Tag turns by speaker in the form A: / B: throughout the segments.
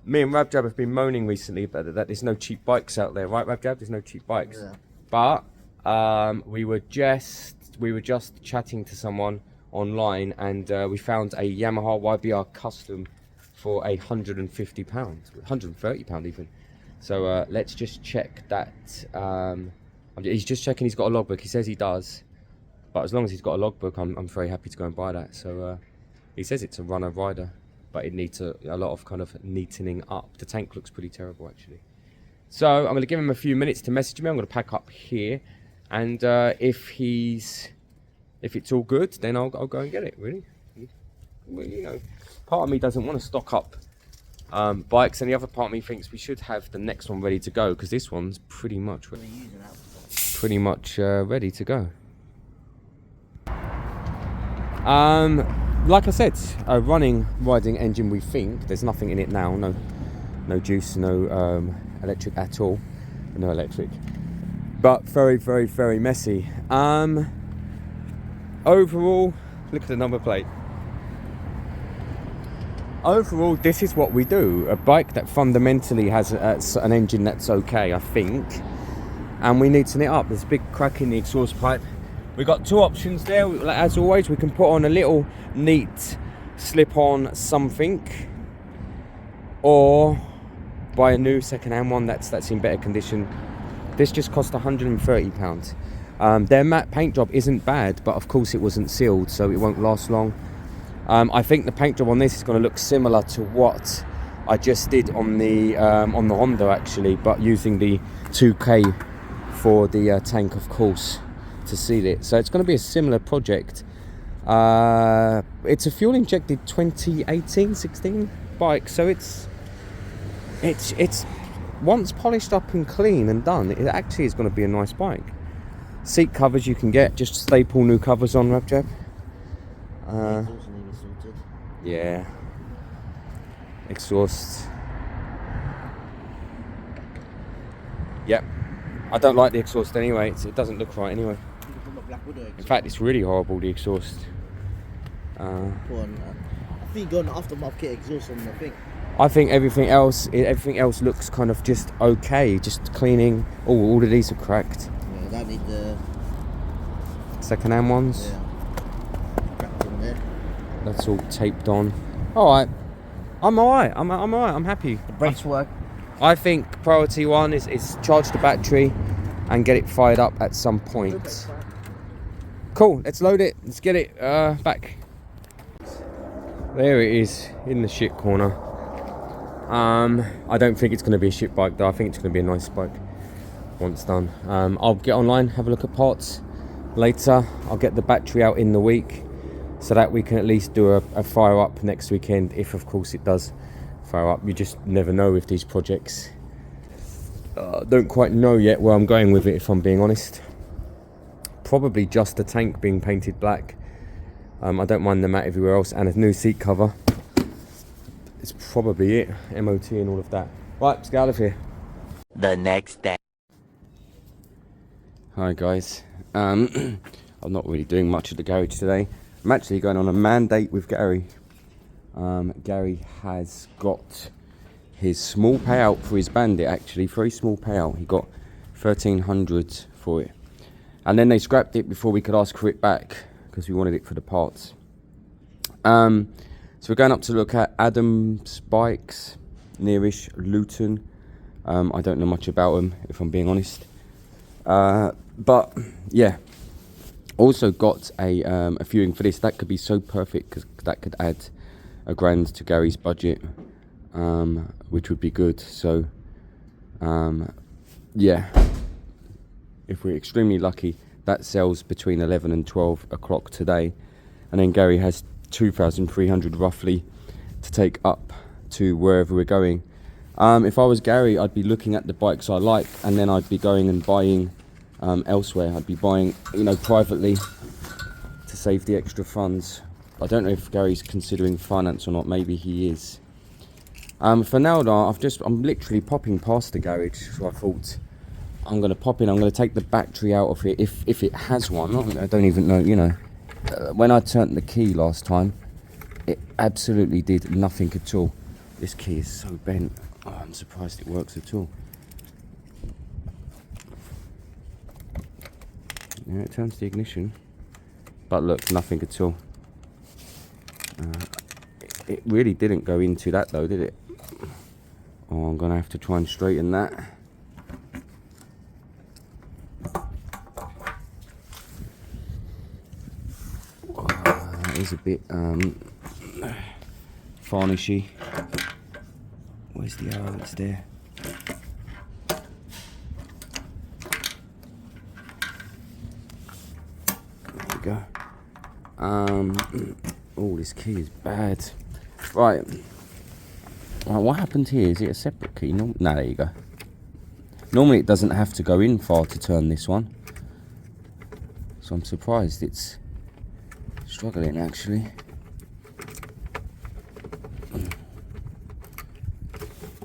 A: Me and Rabjab have been moaning recently that there's no cheap bikes out there, right, Rabjab? There's no cheap bikes.
B: Yeah.
A: But we were just chatting to someone online, and we found a Yamaha YBR Custom for £150, £130 even. So let's just check that. He's just checking he's got a logbook. He says he does, but as long as he's got a logbook, I'm very happy to go and buy that. So he says it's a runner rider, but it needs a lot of kind of neatening up. The tank looks pretty terrible actually. So I'm going to give him a few minutes to message me. I'm going to pack up here, and if it's all good, then I'll go and get it. Really, well, you know, part of me doesn't want to stock up bikes, and the other part of me thinks we should have the next one ready to go, because this one's pretty much ready to go. Like I said, a riding engine. We think there's nothing in it now. No juice, no electric at all. No electric, but very, very, very messy. Overall, look at the number plate. Overall, this is what we do. A bike that fundamentally has an engine that's okay, I think, and we neaten it up. There's a big crack in the exhaust pipe. We've got two options there. As always, we can put on a little neat slip-on something, or buy a new second-hand one that's in better condition. This just cost £130. Their matte paint job isn't bad, but of course it wasn't sealed, so it won't last long. I think the paint job on this is going to look similar to what I just did on the Honda actually, but using the 2K for the tank, of course, to seal it. So it's going to be a similar project. It's a fuel injected 2018-16 bike, so it's once polished up and clean and done, it actually is going to be a nice bike. Seat covers you can get, just staple new covers on, Rabjab. Yeah, exhaust. Yep, I don't like the exhaust anyway. It doesn't look right anyway. In fact, it's really horrible, the exhaust.
B: I think you're going aftermarket exhaust on the thing.
A: I think everything else looks kind of just okay. Just cleaning. Oh, all of these are cracked.
B: Yeah, that need the
A: second-hand ones.
B: Yeah. Cracked in there.
A: That's all taped on. All right. I'm all right. I'm all right. I'm happy.
B: The brakes work.
A: I think priority one is charge the battery and get it fired up at some point. Cool. Let's load it. Let's get it back. There it is in the shit corner. I don't think it's going to be a shit bike though. I think it's going to be a nice bike once done. I'll get online, have a look at parts later. I'll get the battery out in the week so that we can at least do a fire up next weekend, if of course it does fire up. You just never know with these projects. Don't quite know yet where I'm going with it, if I'm being honest. Probably just the tank being painted black. I don't mind the matte everywhere else, and a new seat cover. It's probably it. MOT and all of that. Right, let's get out of here.
C: The next day.
A: Hi guys. I'm not really doing much at the garage today. I'm actually going on a mandate with Gary. Gary has got his small payout for his Bandit, actually. Very small payout. He got 1,300 for it. And then they scrapped it before we could ask for it back, because we wanted it for the parts. So we're going up to look at Adam's bikes, nearish Luton. I don't know much about them, if I'm being honest. But yeah, also got a viewing for this. That could be so perfect, because that could add £1,000 to Gary's budget, which would be good. So yeah, if we're extremely lucky, that sells between 11 and 12 o'clock today, and then Gary has 2,300 roughly to take up to wherever we're going. If I was Gary, I'd be looking at the bikes I like, and then I'd be going and buying elsewhere. I'd be buying, privately to save the extra funds. I don't know if Gary's considering finance or not. Maybe he is. For now though, I'm literally popping past the garage, so I thought I'm going to pop in. I'm going to take the battery out of it, if it has one. I don't even know, when I turned the key last time, it absolutely did nothing at all. This key is so bent. Oh, I'm surprised it works at all. Yeah, it turns the ignition. But look, nothing at all. It really didn't go into that though, did it? Oh, I'm gonna have to try and straighten that. Oh, that is a bit varnishy. Where's the arrow? It's there. There we go. Oh, this key is bad. Right. What happened here? Is it a separate key? No, there you go. Normally it doesn't have to go in far to turn this one. So I'm surprised it's struggling actually.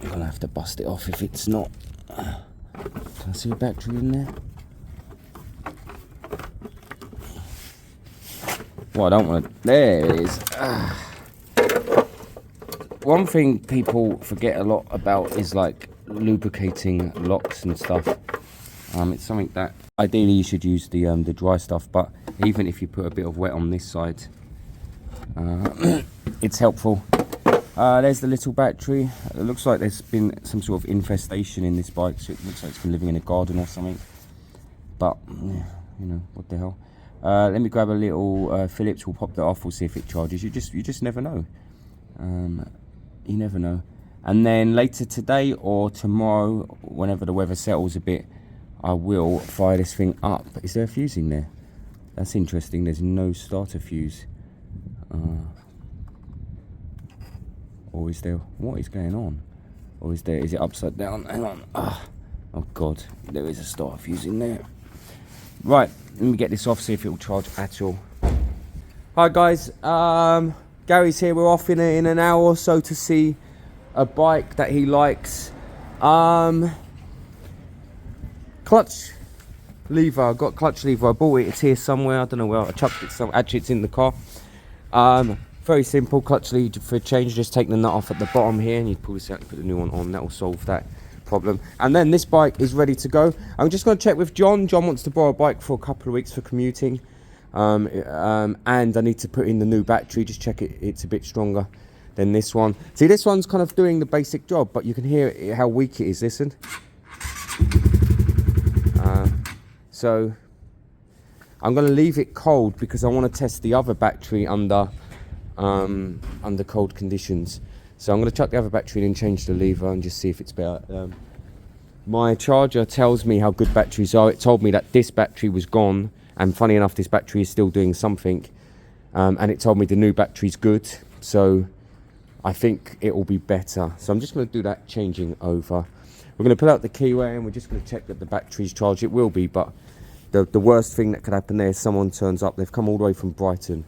A: I'm gonna have to bust it off if it's not. Can I see a battery in there? Well, I don't want to. There it is. One thing people forget a lot about is like lubricating locks and stuff. It's something that ideally you should use the dry stuff, but even if you put a bit of wet on this side, it's helpful. There's the little battery. It looks like there's been some sort of infestation in this bike, so it looks like it's been living in a garden or something. But yeah, you know, what the hell. Let me grab a little Phillips. We'll pop that off. We'll see if it charges. You just never know. You never know. And then later today or tomorrow, whenever the weather settles a bit, I will fire this thing up. Is there a fuse in there? That's interesting. There's no starter fuse. Or is there? What is going on? Or is there? Is it upside down? Hang on. Oh God, there is a starter fuse in there. Right, let me get this off. See if it will charge at all. Hi guys. Gary's here. We're off in an hour or so to see a bike that he likes. Clutch lever. I got clutch lever. I bought it. It's here somewhere. I don't know where. I chucked it somewhere. Actually, it's in the car. Very simple. Clutch lever for change. Just take the nut off at the bottom here, and you pull this out and put the new one on. That will solve that problem. And then this bike is ready to go. I'm just going to check with John. John wants to borrow a bike for a couple of weeks for commuting. And I need to put in the new battery, just check it's a bit stronger than this one. See, this one's kind of doing the basic job, but you can hear how weak it is. Listen. So I'm going to leave it cold because I want to test the other battery under cold conditions. So I'm going to chuck the other battery in and change the lever and just see if it's better. My charger tells me how good batteries are. It told me that this battery was gone. And funny enough, this battery is still doing something. And it told me the new battery's good. So I think it will be better. So I'm just going to do that changing over. We're going to pull out the keyway and we're just going to check that the battery's charged. It will be, but the worst thing that could happen there is someone turns up. They've come all the way from Brighton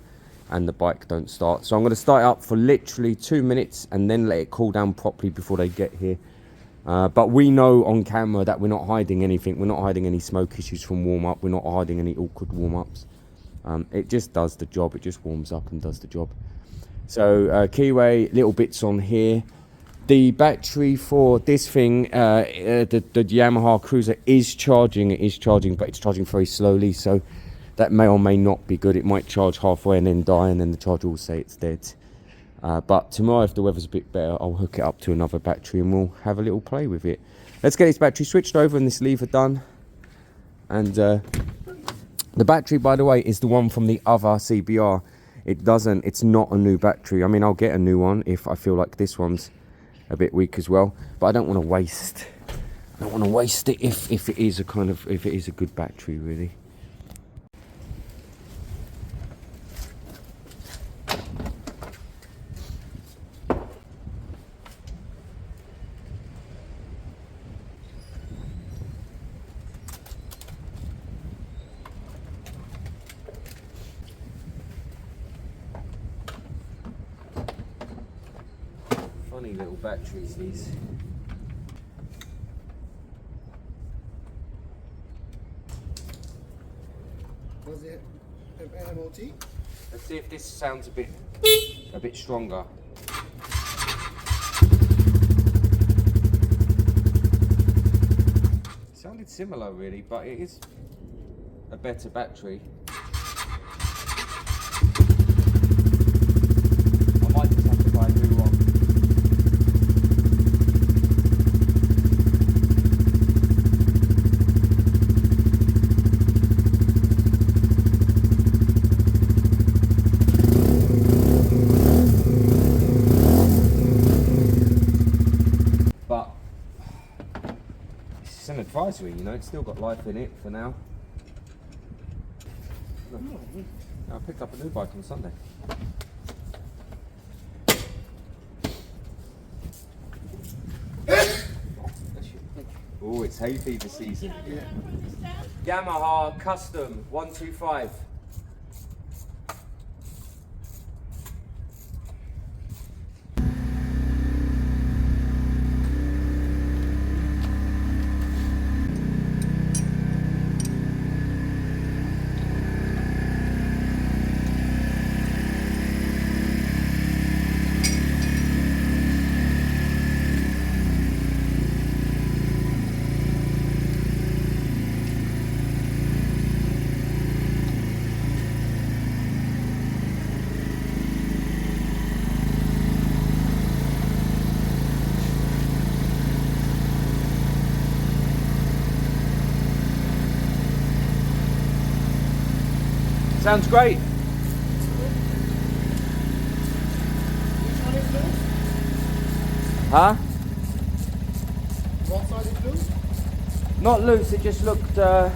A: and the bike don't start. So I'm going to start it up for literally 2 minutes and then let it cool down properly before they get here. But we know on camera that we're not hiding anything. We're not hiding any smoke issues from warm-up. We're not hiding any awkward warm-ups. It just does the job. It just warms up and does the job. So keyway, little bits on here. The battery for this thing, the Yamaha Cruiser is charging. It is charging, but it's charging very slowly. So that may or may not be good. It might charge halfway and then die, and then the charger will say it's dead. But tomorrow, if the weather's a bit better, I'll hook it up to another battery and we'll have a little play with it. Let's get this battery switched over and this lever done. And the battery, by the way, is the one from the other CBR. It's not a new battery. I mean, I'll get a new one if I feel like this one's a bit weak as well. But I don't want to waste it if it is a good battery, really. Funny little batteries, these.
B: Was it MOT?
A: Let's see if this sounds a bit stronger. sounded similar really, but it is a better battery. I might just have to buy a new one. But it's an advisory, you know, it's still got life in it for now. Look, I picked up a new bike on Sunday. Oh, it's hay fever season. Yamaha Custom 125. Sounds great.
B: Which one is loose?
A: Huh?
B: What side is loose?
A: Not loose, it just looked here.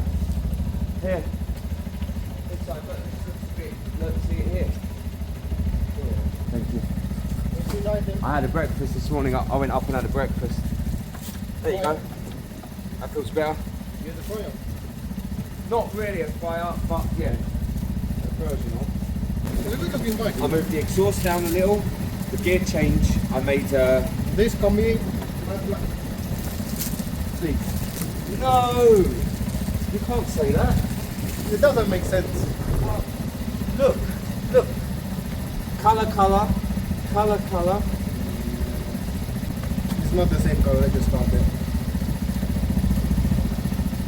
A: This side, look, this looks a bit, look, see it here. Thank you.
B: Which is item?
A: I had a breakfast this morning, I went up and had a breakfast. There you go. That feels better.
B: You had the fire.
A: Not really a fire, but yeah, a version of.
B: It's a good looking bike.
A: I moved the exhaust down a little, the gear change, I made
B: This combi.
A: sleep. No! You can't say that.
B: It doesn't make sense.
A: Look, look. Colour.
B: It's not the same color, I just found it.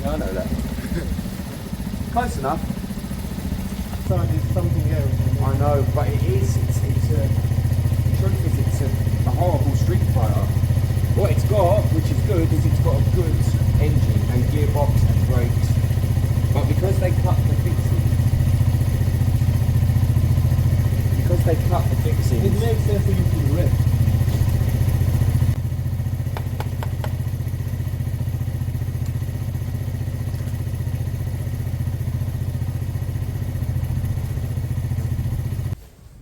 A: Yeah, I know that. Close enough.
B: So it's something else.
A: I know, but it is. It's the truth is, it's a horrible street fighter. What it's got, which is good, is it's got a good engine and gearbox and brakes. But because they cut the fixings,
B: It makes sense for you to rip.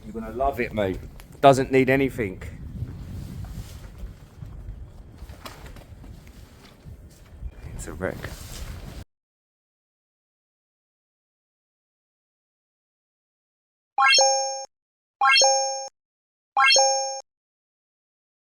A: you're gonna love it, mate. Doesn't need anything. It's a wreck.